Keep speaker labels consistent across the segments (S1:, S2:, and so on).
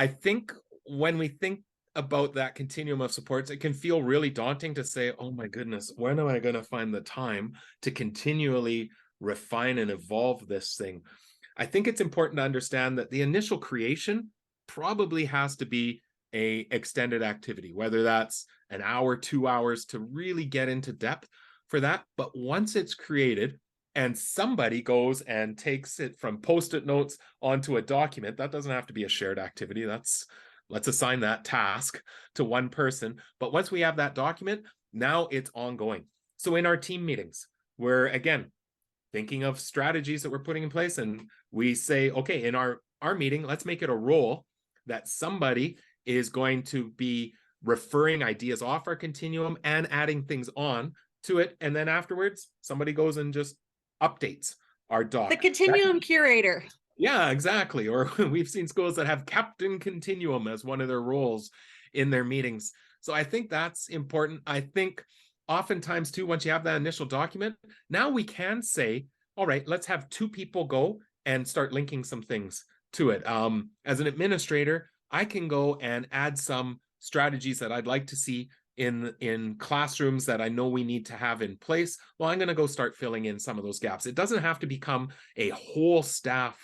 S1: I think when we think about that continuum of supports, it can feel really daunting to say, oh my goodness, when am I going to find the time to continually refine and evolve this thing? I think it's important to understand that the initial creation probably has to be a extended activity, whether that's an hour, 2 hours to really get into depth for that. But once it's created and somebody goes and takes it from post-it notes onto a document, that doesn't have to be a shared activity. Let's assign that task to one person. But once we have that document, now it's ongoing. So in our team meetings, we're again thinking of strategies that we're putting in place, and we say, okay, in our meeting, let's make it a role that somebody is going to be referring ideas off our continuum and adding things on to it. And then afterwards, somebody goes and just updates our doc.
S2: The continuum curator.
S1: Yeah, exactly. Or we've seen schools that have Captain Continuum as one of their roles in their meetings. So I think that's important. I think oftentimes too, once you have that initial document, now we can say, all right, let's have 2 people go and start linking some things to it. As an administrator, I can go and add some strategies that I'd like to see in classrooms that I know we need to have in place. Well, I'm going to go start filling in some of those gaps. It doesn't have to become a whole staff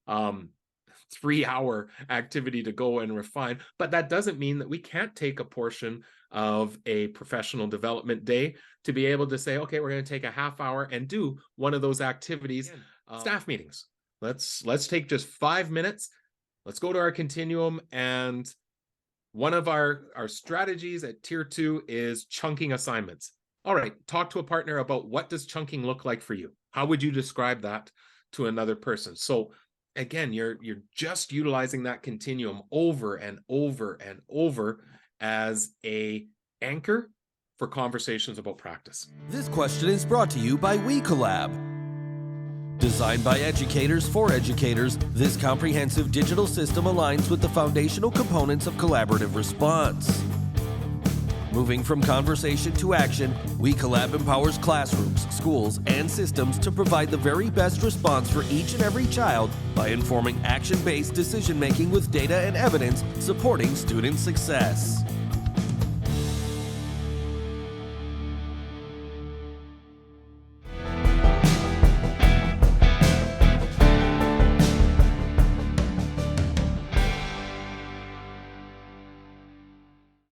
S1: 3-hour activity to go and refine, but that doesn't mean that we can't take a portion of a professional development day to be able to say, okay, we're going to take a half hour and do one of those activities. Staff meetings. Let's take just 5 minutes. Let's go to our continuum, and one of our strategies at tier 2 is chunking assignments. All right, talk to a partner about what does chunking look like for you? How would you describe that to another person? So again, you're just utilizing that continuum over and over and over as a anchor for conversations about practice.
S3: This question is brought to you by WeCollab. Designed by educators for educators, this comprehensive digital system aligns with the foundational components of collaborative response. Moving from conversation to action, WeCollab empowers classrooms, schools, and systems to provide the very best response for each and every child by informing action-based decision-making with data and evidence supporting student success.